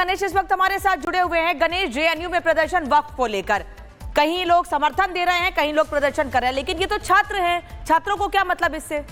गणेश इस वक्त हमारे साथ जुड़े हुए हैं। गणेश, जेएनयू में प्रदर्शन वक्फ को लेकर कहीं लोग समर्थन दे रहे हैं, कहीं लोग प्रदर्शन कर रहे हैं, लेकिन ये तो छात्र हैं, छात्रों को क्या मतलब इससे?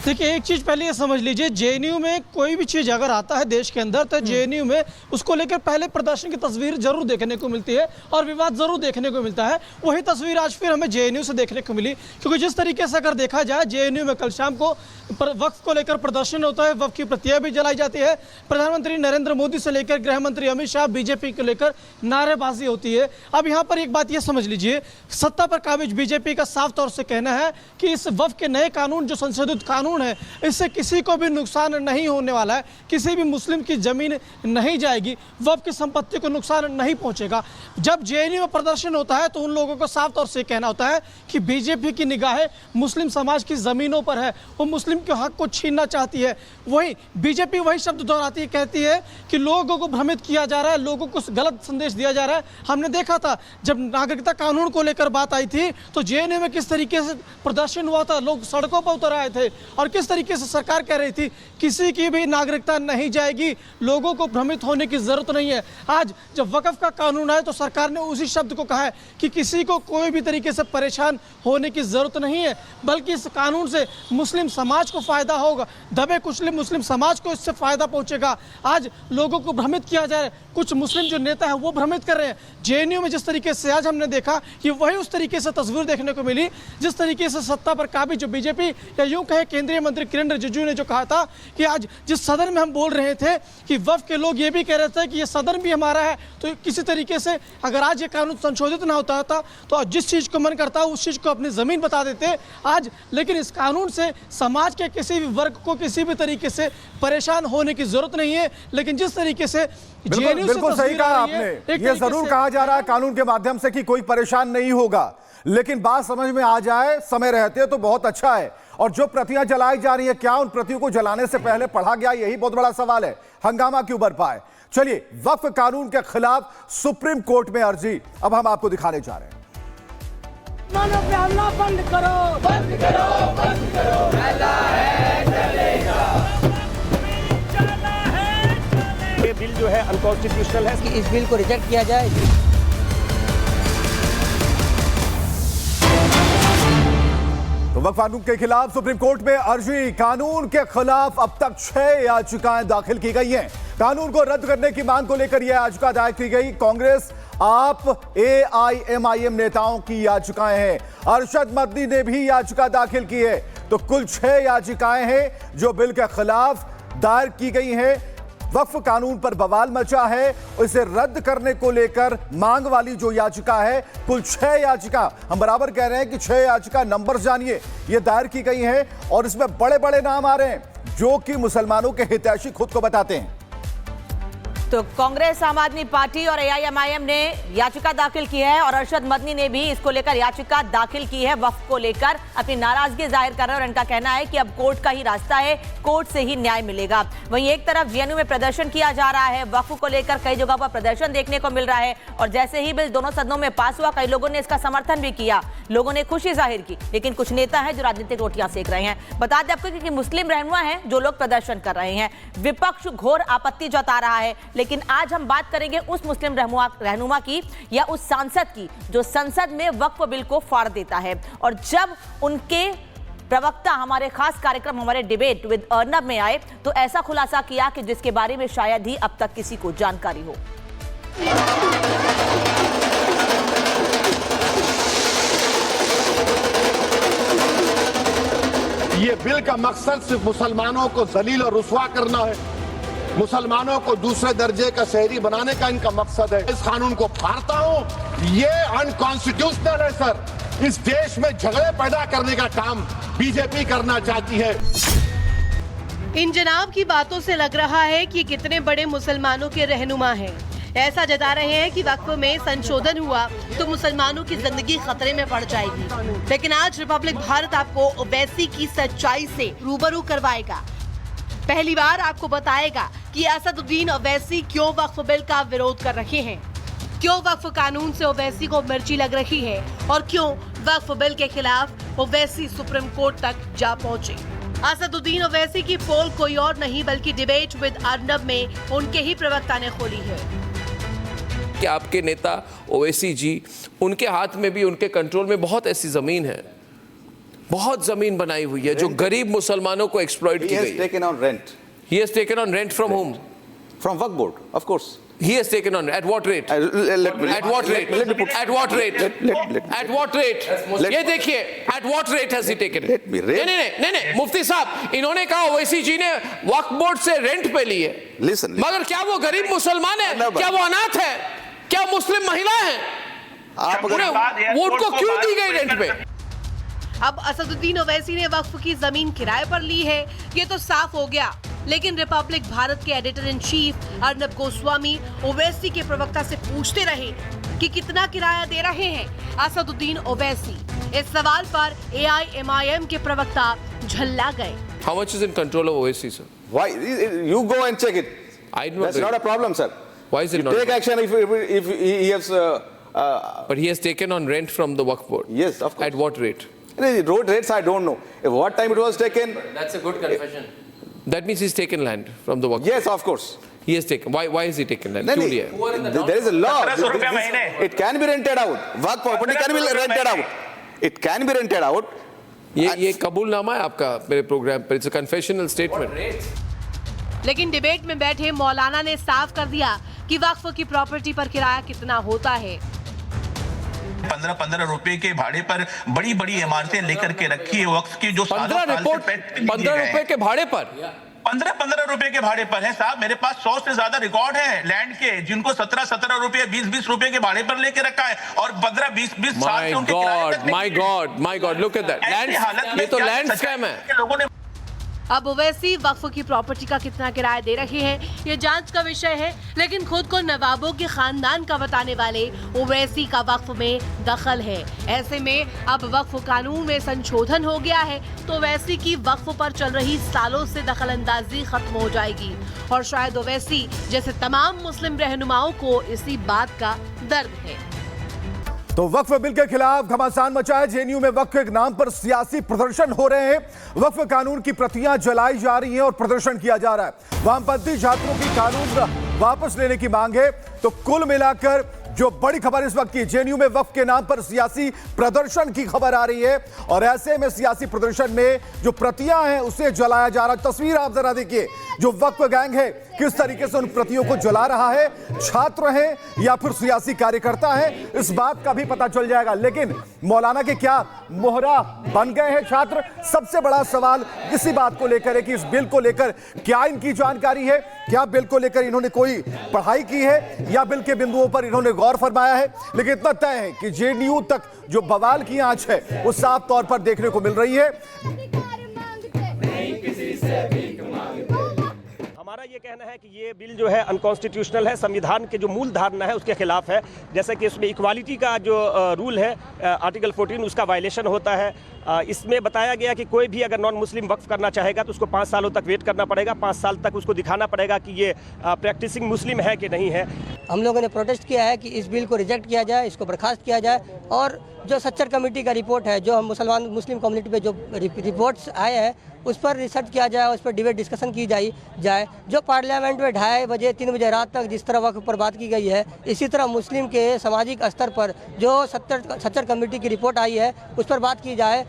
देखिए, एक चीज पहले ये समझ लीजिए, जेएनयू में कोई भी चीज अगर आता है देश के अंदर तो जेएनयू में उसको लेकर पहले प्रदर्शन की तस्वीर जरूर देखने को मिलती है और विवाद जरूर देखने को मिलता है। वही तस्वीर आज फिर हमें जेएनयू से देखने को मिली, क्योंकि जिस तरीके से अगर देखा जाए जेएनयू में कल शाम को वक्फ को लेकर प्रदर्शन होता है, वक्फ की प्रतियां भी जलाई जाती है, प्रधानमंत्री नरेंद्र मोदी से लेकर गृह मंत्री अमित शाह, बीजेपी को लेकर नारेबाजी होती है। अब यहाँ पर एक बात यह समझ लीजिए, सत्ता पर काबिज बीजेपी का साफ तौर से कहना है कि इस वक्फ के नए कानून, जो संशोधित कानून है, इससे किसी को भी नुकसान नहीं होने वाला है, किसी भी मुस्लिम की जमीन नहीं जाएगी, वक्फ की संपत्ति को नुकसान नहीं पहुंचेगा। जब जेएनयू में प्रदर्शन होता है तो उन लोगों को साफ तौर से कहना होता है कि बीजेपी की निगाहें मुस्लिम समाज की जमीनों पर है, वो मुस्लिम के हक को छीनना चाहती है। वही बीजेपी वही शब्द दोहराती है, कहती है कि लोगों को भ्रमित किया जा रहा है, लोगों को गलत संदेश दिया जा रहा है। हमने देखा था जब नागरिकता कानून को लेकर बात आई थी तो जेएनयू में किस तरीके से प्रदर्शन हुआ था, लोग सड़कों पर उतर आए थे और किस तरीके से सरकार कह रही थी किसी की भी नागरिकता नहीं जाएगी, लोगों को भ्रमित होने की जरूरत नहीं है। आज जब वक्फ का कानून आया तो सरकार ने उसी शब्द को कहा है कि किसी को कोई भी तरीके से परेशान होने की जरूरत नहीं है, बल्कि इस कानून से मुस्लिम समाज को फायदा होगा, दबे कुचले मुस्लिम समाज को इससे फायदा पहुंचेगा। आज लोगों को भ्रमित किया जा रहा है, कुछ मुस्लिम जो नेता है वो भ्रमित कर रहे हैं। जेएनयू में जिस तरीके से आज हमने देखा कि वही उस तरीके से तस्वीर देखने को मिली जिस तरीके से सत्ता पर काबिज जो बीजेपी या यूं कहे केंद्रीय मंत्री किरण रिजिजू ने जो कहा था कि आज जिस सदन में हम बोल रहे थे कि वक्फ के लोग ये भी कह रहे थे कि ये सदन भी हमारा है, तो किसी तरीके से अगर आज ये कानून संशोधित ना होता था तो जिस चीज को मन करता उस चीज को अपनी जमीन बता देते आज। लेकिन इस कानून से समाज के किसी भी वर्ग को किसी भी तरीके से परेशान होने की जरूरत नहीं है। लेकिन जिस तरीके से बिल्कुल सही कहा आपने, ये जरूर कहा जा रहा है कानून के माध्यम से कि कोई परेशान नहीं होगा, लेकिन बात समझ में आ जाए समय रहते तो बहुत अच्छा है। और जो प्रतियां जलाई जा रही है, क्या उन प्रतियों को जलाने से पहले पढ़ा गया, यही बहुत बड़ा सवाल है। हंगामा क्यों बरपा है? चलिए, वक्फ कानून के खिलाफ सुप्रीम कोर्ट में अर्जी अब हम आपको दिखाने जा रहे हैं। बंद करो, बंद करो, बंद करो, चला है चलेगा, चला है चलेगा। ये बिल जो है अनकॉन्स्टिट्यूशनल है, कि इस बिल को रिजेक्ट किया जाए। तो वक्फ कानून के खिलाफ सुप्रीम कोर्ट में अर्जी। कानून के खिलाफ अब तक 6 याचिकाएं दाखिल की गई हैं। कानून को रद्द करने की मांग को लेकर यह याचिका दायर की गई। कांग्रेस, आप, एआईएमआईएम नेताओं की याचिकाएं हैं। अरशद मदनी ने भी याचिका दाखिल की है। तो कुल 6 याचिकाएं हैं जो बिल के खिलाफ दायर की गई हैं। वक्फ कानून पर बवाल मचा है, इसे रद्द करने को लेकर मांग वाली जो याचिका है, कुल 6 याचिका, हम बराबर कह रहे हैं कि 6 याचिका नंबर जानिए, ये दायर की गई हैं और इसमें बड़े बड़े नाम आ रहे हैं जो कि मुसलमानों के हितैषी खुद को बताते हैं। तो कांग्रेस, आम आदमी पार्टी और एआईएमआईएम ने याचिका दाखिल की है और अरशद मदनी ने भी इसको लेकर याचिका दाखिल की है। वक्फ को लेकर अपनी नाराजगी जाहिर कर रहे हैं और इनका कहना है कि अब कोर्ट का ही रास्ता है, कोर्ट से ही न्याय मिलेगा। वहीं एक तरफ जेएनयू में प्रदर्शन किया जा रहा है, वक्फ को लेकर कई जगह पर प्रदर्शन देखने को मिल रहा है और जैसे ही बिल दोनों सदनों में पास हुआ, कई लोगों ने इसका समर्थन भी किया, लोगों ने खुशी जाहिर की। लेकिन कुछ नेता है जो राजनीतिक रोटियां सेक रहे हैं। बता दें आपको कि मुस्लिम रहनुमा है जो लोग प्रदर्शन कर रहे हैं, विपक्ष घोर आपत्ति जता रहा है। लेकिन आज हम बात करेंगे उस मुस्लिम रहनुमा की या उस सांसद की जो संसद में वक्फ बिल को फाड़ देता है। और जब उनके प्रवक्ता हमारे खास कार्यक्रम, हमारे डिबेट विद अर्नब में आए तो ऐसा खुलासा किया कि जिसके बारे में शायद ही अब तक किसी को जानकारी हो। ये बिल का मकसद सिर्फ मुसलमानों को जलील और रुस्वा करना है, मुसलमानों को दूसरे दर्जे का शहरी बनाने का इनका मकसद है। इस कानून को फाड़ता हूं, ये अनकॉन्स्टिट्यूशनल है सर। इस देश में झगड़े पैदा करने का काम बीजेपी करना चाहती है। इन जनाब की बातों से लग रहा है कि कितने बड़े मुसलमानों के रहनुमा हैं। ऐसा जता रहे हैं कि वक्फ में संशोधन हुआ तो मुसलमानों की जिंदगी खतरे में पड़ जाएगी। लेकिन आज रिपब्लिक भारत आपको ओवैसी की सच्चाई से रूबरू करवाएगा। पहली बार आपको बताएगा कि असदुद्दीन ओवैसी क्यों वक्फ बिल का विरोध कर रहे हैं, क्यों वक्फ कानून से ओवैसी को मिर्ची लग रही है और क्यों वक्फ बिल के खिलाफ ओवैसी सुप्रीम कोर्ट तक जा पहुंचे। असदुद्दीन ओवैसी की पोल कोई और नहीं बल्कि डिबेट विद अर्नब में उनके ही प्रवक्ता ने खोली है कि आपके नेता ओवैसी जी, उनके हाथ में भी, उनके कंट्रोल में बहुत ऐसी जमीन है, बहुत जमीन बनाई हुई है जो गरीब मुसलमानों को एक्सप्लॉइट की गई है। He has taken on rent from whom? From Waqf Board, of course. He has taken on at what rate? At what rate? At what rate? At what rate? ये देखिए, at what rate has he taken it? नहीं, मुफ्ती साहब, इन्होंने कहा ओवैसी जी ने वक्फ board से rent पे ली है। Listen. मगर क्या वो गरीब मुसलमान है? क्या वो अनाथ है? क्या मुस्लिम महिला है? आप वो उनको क्यों दी गई रेंट पे? अब असदुद्दीन ओवैसी ने वक्फ की जमीन किराए पर ली है, ये तो साफ हो गया। लेकिन रिपब्लिक भारत के editor in chief Arnab Goswami Owaisi के प्रवक्ता से पूछते रहे कि कितना किराया दे रहे हैं असदुद्दीन ओवैसी। इस सवाल पर AIMIM के प्रवक्ता झल्ला गए। How much is in control of OAC, sir? Why? You go and check it. I know That's not a problem, sir. Why is it not? Take action if he has. But he has taken on rent from the Waqf Board. Yes, of course. At what rate? Road rates, I don't know. At what time it was taken? That's a good confession. That means he's taken land from the Waqf. Yes, of course. He has taken. Why has he taken land? No, क्यों लिया? there is a law. It can be rented out. Waqf property can be rented out. It can be rented out. ये कबूलनामा है आपका मेरे programme पर। It's a confessional statement. लेकिन debate में बैठे मौलाना ने साफ कर दिया कि वक्फ की प्रॉपर्टी पर किराया कितना होता है। 15-15 रुपए के भाड़े पर बड़ी बड़ी इमारतें लेकर के रखी है वक्फ की, जो 15 रुपए के भाड़े पर 15 रुपए के भाड़े पर है साहब। मेरे पास 100 से ज्यादा रिकॉर्ड है लैंड के, जिनको 17 रुपए 20 रुपए के भाड़े पर लेके रखा है और 15-20 साल से उनके किराए तक नहीं। My God, look at that. ये तो लैंड स्कैम है। लोगों ने अब ओवैसी वक्फ की प्रॉपर्टी का कितना किराया दे रहे हैं ये जांच का विषय है, लेकिन खुद को नवाबों के खानदान का बताने वाले ओवैसी का वक्फ में दखल है। ऐसे में अब वक्फ कानून में संशोधन हो गया है तो ओवैसी की वक्फ पर चल रही सालों से दखल अंदाजी खत्म हो जाएगी और शायद ओवैसी जैसे तमाम मुस्लिम रहनुमाओं को इसी बात का दर्द है। तो वक्फ बिल के खिलाफ घमासान मचा है। जेएनयू में वक्फ के नाम पर सियासी प्रदर्शन हो रहे हैं। वक्फ कानून की प्रतियां जलाई जा रही हैं और प्रदर्शन किया जा रहा है। वामपंथी छात्रों की कानून वापस लेने की मांग है। तो कुल मिलाकर जो बड़ी खबर इस वक्त की, जेएनयू में वक्फ के नाम पर सियासी प्रदर्शन की खबर आ रही है और ऐसे में सियासी प्रदर्शन में जो प्रतियां हैं उसे जलाया जा रहा है। तस्वीर आप जरा देखिए, जो वक्फ गैंग है किस तरीके से उन प्रतियों को जला रहा है। छात्र हैं या फिर सियासी कार्यकर्ता है, इस बात का भी पता चल जाएगा। लेकिन मौलाना के क्या मोहरा बन गए हैं छात्र? सबसे बड़ा सवाल इसी बात को लेकर है कि इस बिल को लेकर क्या इनकी जानकारी है, क्या बिल को लेकर इन्होंने कोई पढ़ाई की है या बिल के बिंदुओं पर इन्होंने गौर फरमाया है। लेकिन इतना तय है कि जेएनयू तक जो बवाल की आंच है वो साफ तौर पर देखने को मिल रही है। हमारा ये कहना है कि ये बिल जो है अनकॉन्स्टिट्यूशनल है, संविधान के जो मूल धारणा है उसके खिलाफ है। जैसे कि इसमें इक्वालिटी का जो रूल है आर्टिकल 14 उसका वायलेशन होता है। इसमें बताया गया कि कोई भी अगर नॉन मुस्लिम वक्फ करना चाहेगा तो उसको 5 सालों तक वेट करना पड़ेगा। 5 साल तक उसको दिखाना पड़ेगा कि ये प्रैक्टिसिंग मुस्लिम है कि नहीं है। हम लोगों ने प्रोटेस्ट किया है कि इस बिल को रिजेक्ट किया जाए, इसको बर्खास्त किया जाए और जो सच्चर कमेटी का रिपोर्ट है, जो हम मुस्लिम कम्युनिटी पे जो रिपोर्ट्स आए हैं उस पर रिसर्च किया जाए, उस पर डिबेट डिस्कशन की जाए। जो पार्लियामेंट में 2:30 बजे 3 बजे रात तक जिस तरह वक्फ पर बात की गई है, इसी तरह मुस्लिम के सामाजिक स्तर पर जो सच्चर कमेटी की रिपोर्ट आई है उस पर बात की जाए।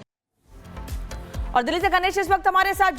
और दिल्ली से गणेश इस वक्त हमारे साथ